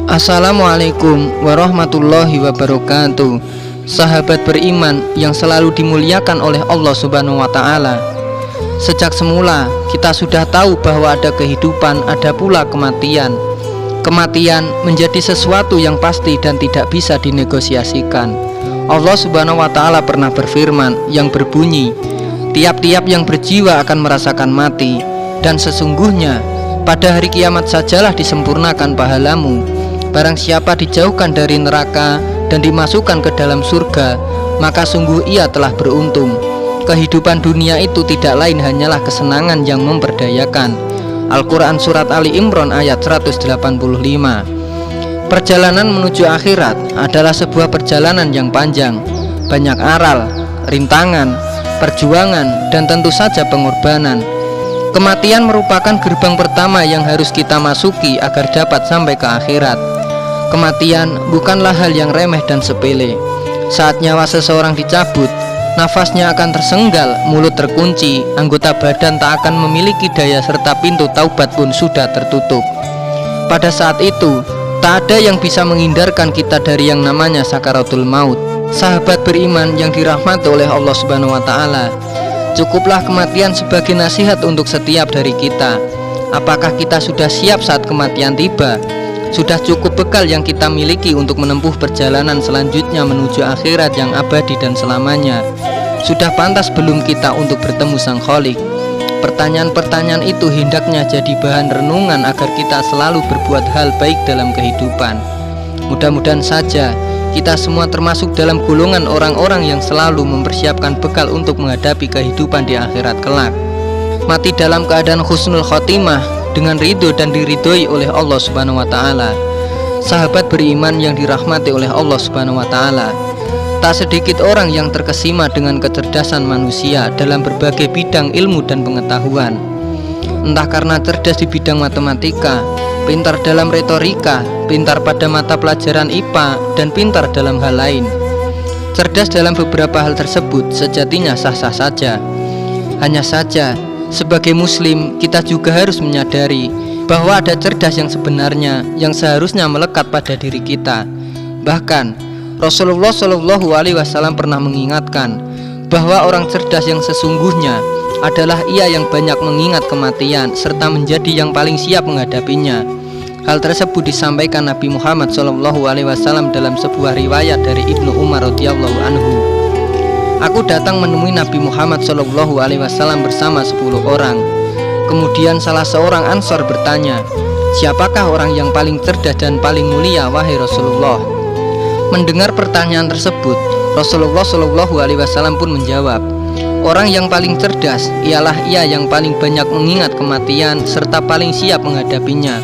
Assalamualaikum warahmatullahi wabarakatuh. Sahabat beriman yang selalu dimuliakan oleh Allah Subhanahu wa Ta'ala. Sejak semula kita sudah tahu bahwa ada kehidupan, ada pula kematian. Kematian menjadi sesuatu yang pasti dan tidak bisa dinegosiasikan. Allah Subhanahu wa Ta'ala pernah berfirman yang berbunyi, tiap-tiap yang berjiwa akan merasakan mati, dan sesungguhnya pada hari kiamat sajalah disempurnakan pahalamu. Barang siapa dijauhkan dari neraka dan dimasukkan ke dalam surga, maka sungguh ia telah beruntung. Kehidupan dunia itu tidak lain hanyalah kesenangan yang memperdayakan. Al-Quran Surat Ali Imran ayat 185. Perjalanan menuju akhirat adalah sebuah perjalanan yang panjang, banyak aral, rintangan, perjuangan, dan tentu saja pengorbanan. Kematian merupakan gerbang pertama yang harus kita masuki agar dapat sampai ke akhirat. Kematian bukanlah hal yang remeh dan sepele. Saat nyawa seseorang dicabut, nafasnya akan tersenggal, mulut terkunci, anggota badan tak akan memiliki daya, serta pintu taubat pun sudah tertutup. Pada saat itu, tak ada yang bisa menghindarkan kita dari yang namanya sakaratul maut. Sahabat beriman yang dirahmati oleh Allah Subhanahu wa Ta'ala, cukuplah kematian sebagai nasihat untuk setiap dari kita. Apakah kita sudah siap saat kematian tiba? Sudah cukup bekal yang kita miliki untuk menempuh perjalanan selanjutnya menuju akhirat yang abadi dan selamanya? Sudah pantas belum kita untuk bertemu Sang Khalik? Pertanyaan-pertanyaan itu hendaknya jadi bahan renungan agar kita selalu berbuat hal baik dalam kehidupan. Mudah-mudahan saja kita semua termasuk dalam golongan orang-orang yang selalu mempersiapkan bekal untuk menghadapi kehidupan di akhirat kelak. Mati dalam keadaan husnul khotimah, dengan ridho dan diridhoi oleh Allah Subhanahu wa Ta'ala. Sahabat beriman yang dirahmati oleh Allah Subhanahu wa Ta'ala, tak sedikit orang yang terkesima dengan kecerdasan manusia dalam berbagai bidang ilmu dan pengetahuan. Entah karena cerdas di bidang matematika, pintar dalam retorika, pintar pada mata pelajaran IPA, dan pintar dalam hal lain. Cerdas dalam beberapa hal tersebut sejatinya sah-sah saja. Hanya saja, sebagai muslim, kita juga harus menyadari bahwa ada cerdas yang sebenarnya yang seharusnya melekat pada diri kita. Bahkan Rasulullah Shallallahu Alaihi Wasallam pernah mengingatkan bahwa orang cerdas yang sesungguhnya adalah ia yang banyak mengingat kematian serta menjadi yang paling siap menghadapinya. Hal tersebut disampaikan Nabi Muhammad Shallallahu Alaihi Wasallam dalam sebuah riwayat dari Ibnu Umar radhiyallahu anhu. Aku datang menemui Nabi Muhammad Shallallahu Alaihi Wasallam bersama 10 orang. Kemudian salah seorang Ansor bertanya, siapakah orang yang paling cerdas dan paling mulia, wahai Rasulullah? Mendengar pertanyaan tersebut, Rasulullah Shallallahu Alaihi Wasallam pun menjawab, orang yang paling cerdas ialah ia yang paling banyak mengingat kematian serta paling siap menghadapinya.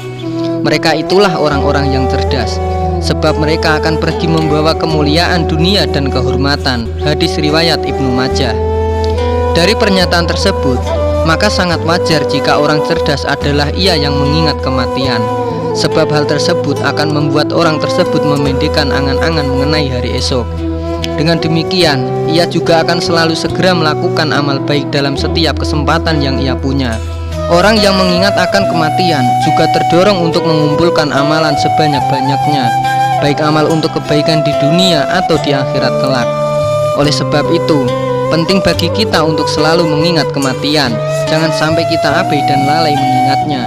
Mereka itulah orang-orang yang cerdas, sebab mereka akan pergi membawa kemuliaan dunia dan kehormatan. Hadis riwayat Ibnu Majah. Dari pernyataan tersebut, maka sangat wajar jika orang cerdas adalah ia yang mengingat kematian, sebab hal tersebut akan membuat orang tersebut memendekkan angan-angan mengenai hari esok. Dengan demikian, ia juga akan selalu segera melakukan amal baik dalam setiap kesempatan yang ia punya. Orang yang mengingat akan kematian juga terdorong untuk mengumpulkan amalan sebanyak-banyaknya, baik amal untuk kebaikan di dunia atau di akhirat kelak. Oleh sebab itu, penting bagi kita untuk selalu mengingat kematian. Jangan sampai kita abai dan lalai mengingatnya,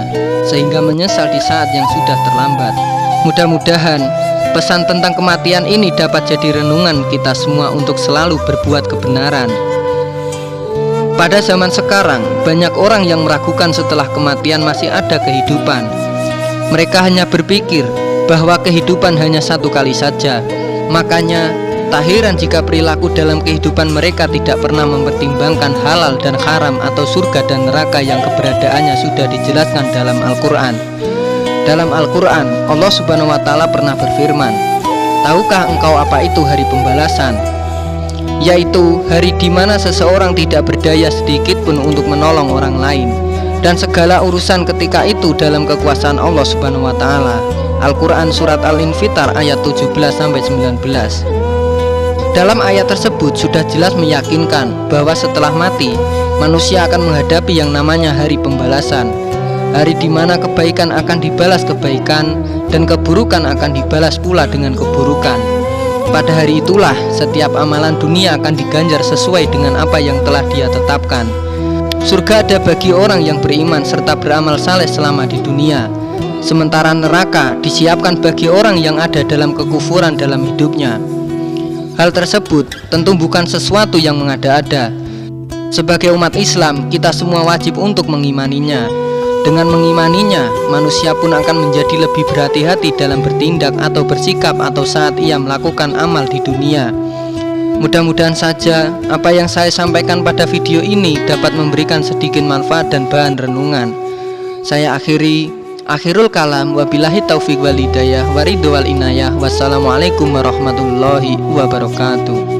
sehingga menyesal di saat yang sudah terlambat. Mudah-mudahan pesan tentang kematian ini dapat jadi renungan kita semua untuk selalu berbuat kebenaran. Pada zaman sekarang, banyak orang yang meragukan setelah kematian masih ada kehidupan. Mereka hanya berpikir bahwa kehidupan hanya satu kali saja. Makanya, tak heran jika perilaku dalam kehidupan mereka tidak pernah mempertimbangkan halal dan haram atau surga dan neraka yang keberadaannya sudah dijelaskan dalam Al-Quran. Dalam Al-Quran, Allah Subhanahu wa Ta'ala pernah berfirman, tahukah engkau apa itu hari pembalasan? Yaitu hari di mana seseorang tidak berdaya sedikit pun untuk menolong orang lain, dan segala urusan ketika itu dalam kekuasaan Allah Subhanahu wa Ta'ala. Al-Quran Surat Al-Infitar ayat 17-19. Dalam ayat tersebut sudah jelas meyakinkan bahwa setelah mati, manusia akan menghadapi yang namanya hari pembalasan. hari di mana kebaikan akan dibalas kebaikan dan keburukan akan dibalas pula dengan keburukan. Pada hari itulah setiap amalan dunia akan diganjar sesuai dengan apa yang telah Dia tetapkan. Surga ada bagi orang yang beriman serta beramal saleh selama di dunia, sementara neraka disiapkan bagi orang yang ada dalam kekufuran dalam hidupnya. Hal tersebut tentu bukan sesuatu yang mengada-ada. Sebagai umat Islam, kita semua wajib untuk mengimaninya. Dengan mengimaninya, manusia pun akan menjadi lebih berhati-hati dalam bertindak atau bersikap atau saat ia melakukan amal di dunia. Mudah-mudahan saja apa yang saya sampaikan pada video ini dapat memberikan sedikit manfaat dan bahan renungan. Saya akhirul kalam, wabillahi taufiq wal hidayah, waridho wal inayah. Wassalamualaikum warahmatullahi wabarakatuh.